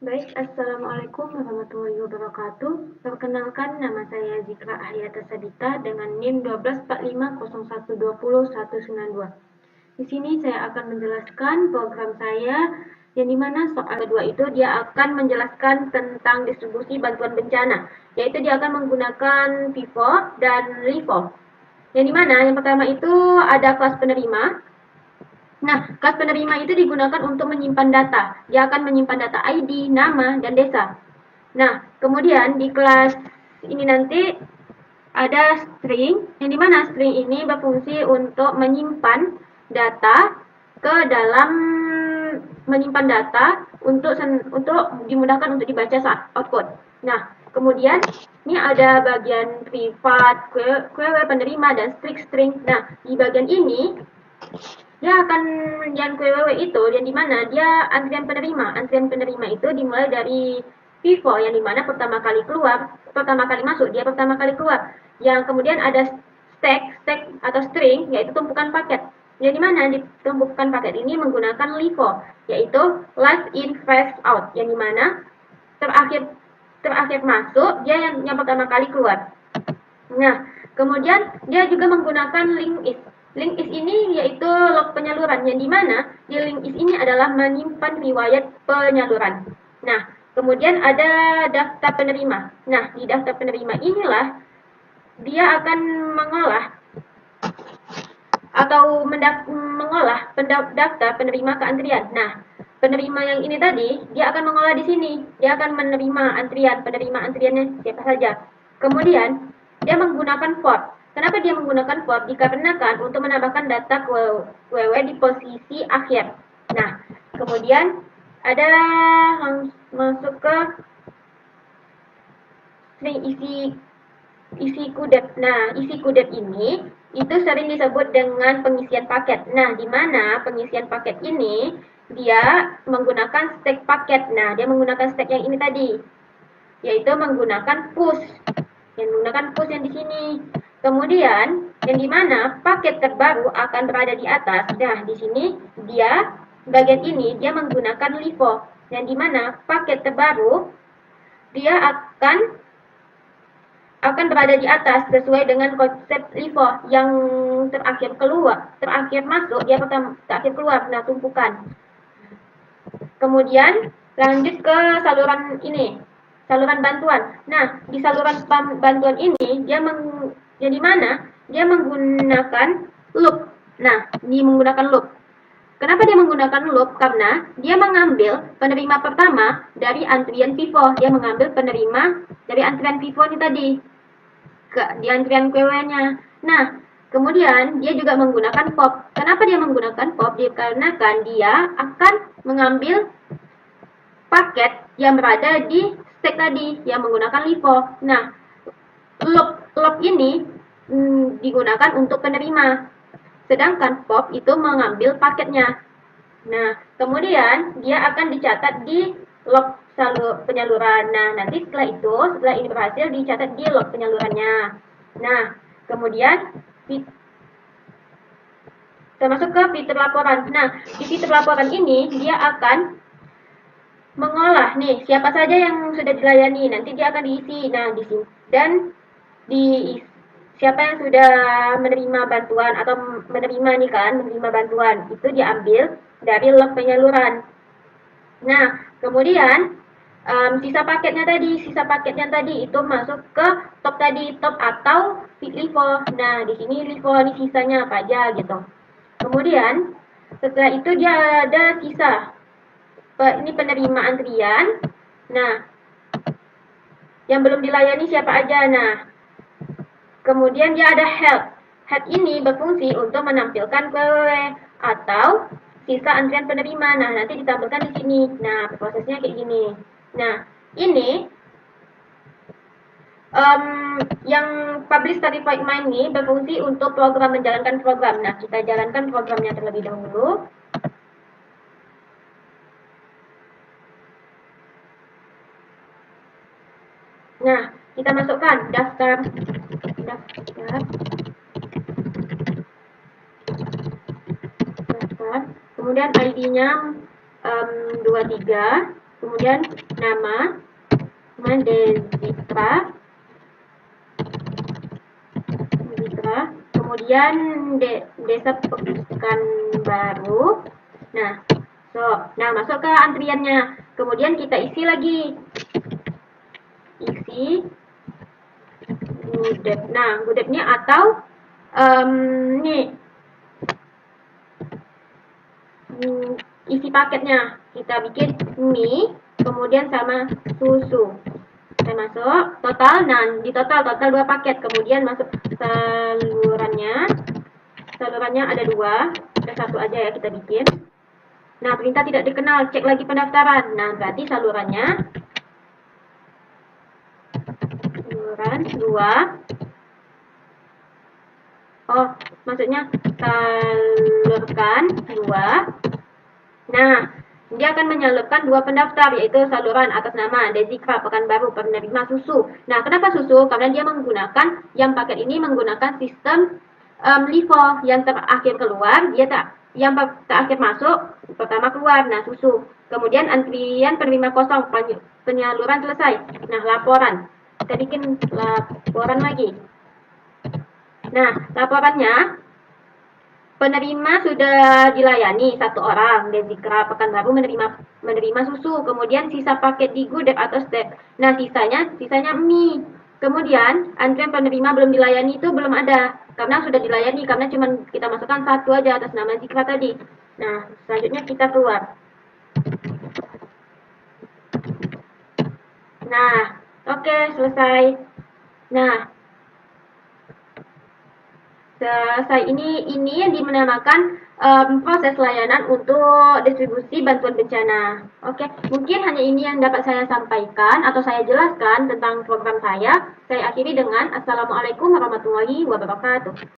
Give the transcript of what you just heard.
Baik, Assalamualaikum warahmatullahi wabarakatuh. Perkenalkan, nama saya Zikra Ahyata Sabita dengan NIM 124501201192. Di sini saya akan menjelaskan program saya, yang dimana soal kedua itu dia akan menjelaskan tentang distribusi bantuan bencana, yaitu dia akan menggunakan FIFO dan LIFO. Yang dimana yang pertama itu ada kelas penerima. Nah, kelas penerima itu digunakan untuk menyimpan data. Dia akan menyimpan data ID, nama, dan desa. Nah, kemudian di kelas ini nanti ada string, yang dimana string ini berfungsi untuk menyimpan data ke dalam menyimpan data untuk dimudahkan untuk dibaca saat output. Nah, kemudian ini ada bagian privat, query penerima, dan string. Nah, di bagian ini dia akan yang QWW itu yang dimana dia antrian penerima itu dimulai dari FIFO yang dimana pertama kali masuk dia pertama kali keluar, yang kemudian ada stack atau string yaitu tumpukan paket, yang dimana di tumpukan paket ini menggunakan LIFO yaitu last in first out, yang dimana terakhir masuk dia yang pertama kali keluar. Nah, kemudian dia juga menggunakan link is. Link is ini yaitu log penyaluran, yang dimana di link is ini adalah menyimpan riwayat penyaluran. Nah, kemudian ada daftar penerima. Nah, di daftar penerima inilah dia akan mengolah atau mengolah daftar penerima keantrian. Nah, penerima yang ini tadi dia akan mengolah di sini. Dia akan menerima penerima antriannya siapa saja. Kemudian dia menggunakan for. Kenapa dia menggunakan for? Dikarenakan untuk menambahkan data QWW di posisi akhir. Nah, kemudian ada masuk ke string isi kudet. Nah, isi kudet ini itu sering disebut dengan pengisian paket. Nah, di mana pengisian paket ini dia menggunakan stack paket. Nah, dia menggunakan stack yang ini tadi, yaitu menggunakan push. Yang menggunakan push yang di sini. Kemudian, yang dimana paket terbaru akan berada di atas. Nah, di sini dia bagian ini dia menggunakan LIFO. Yang dimana paket terbaru dia akan berada di atas sesuai dengan konsep LIFO yang terakhir masuk, dia terakhir keluar. Nah, tumpukan. Kemudian lanjut ke saluran ini, saluran bantuan. Nah, di saluran bantuan ini yang dimana dia menggunakan loop. Nah, menggunakan loop. Kenapa dia menggunakan loop? Karena dia mengambil penerima pertama dari antrian FIFO. Dia mengambil penerima dari antrian FIFO ini tadi di antrian QW-nya. Nah, kemudian dia juga menggunakan pop. Kenapa dia menggunakan pop? Dikarenakan dia akan mengambil paket yang berada di stack tadi yang menggunakan LIFO. Nah, loop ini digunakan untuk penerima, sedangkan pop itu mengambil paketnya. Nah, kemudian dia akan dicatat di log penyaluran. Nah, nanti setelah ini berhasil dicatat di log penyalurannya. Nah, kemudian kita masuk ke fitur laporan. Nah, di fitur laporan ini dia akan mengolah nih siapa saja yang sudah dilayani, nanti dia akan diisi. Nah, di sini dan di siapa yang sudah menerima bantuan atau menerima bantuan itu diambil dari log penyaluran. Nah, kemudian sisa paketnya tadi itu masuk ke top atau LIFO. Nah, di sini LIFO ini sisanya apa aja gitu. Kemudian setelah itu dia ada sisa. Ini penerima antrian. Nah, yang belum dilayani siapa aja. Nah, kemudian dia ada help. Help ini berfungsi untuk menampilkan QW atau sisa antrian penerima. Nah, nanti ditampilkan di sini. Nah, prosesnya kayak gini. Nah, ini yang publish certified mind ini berfungsi untuk menjalankan program. Nah, kita jalankan programnya terlebih dahulu. Nah, kita masukkan daftar. Kemudian ID-nya 23, kemudian nama Dezikra, kemudian desa Pekanbaru. Nah, masuk ke antriannya. Kemudian kita isi lagi. Isi gudeg. Nah, gudegnya atau isi paketnya. Kita bikin mie, kemudian sama susu. Kita masuk total. Nah, di total 2 paket. Kemudian masuk salurannya. Salurannya ada 2. Ada 1 aja ya kita bikin. Nah, perintah tidak dikenal. Cek lagi pendaftaran. Nah, berarti saluran 2. Oh, maksudnya salurkan 2. Nah, dia akan menyalurkan 2 pendaftar, yaitu saluran atas nama Dezikra Pekanbaru penerima susu. Nah, kenapa susu? Karena dia menggunakan, yang paket ini menggunakan sistem LIFO. Yang terakhir keluar, yang terakhir masuk, pertama keluar. Nah, susu. Kemudian antrian penerima kosong, penyaluran selesai. Nah, laporan. Kita bikin laporan lagi. Nah, laporannya, penerima sudah dilayani 1 orang, Dezikra Pekanbaru menerima susu, kemudian sisa paket di gudeg atau step. Nah, sisanya mie. Kemudian antrian penerima belum dilayani itu belum ada, karena sudah dilayani, karena cuma kita masukkan 1 aja atas nama Zikra tadi. Nah, selanjutnya kita keluar. Nah, oke, selesai. Nah, selesai. Ini yang dinamakan proses layanan untuk distribusi bantuan bencana. Oke, mungkin hanya ini yang dapat saya sampaikan atau saya jelaskan tentang program saya. Saya akhiri dengan Assalamualaikum warahmatullahi wabarakatuh.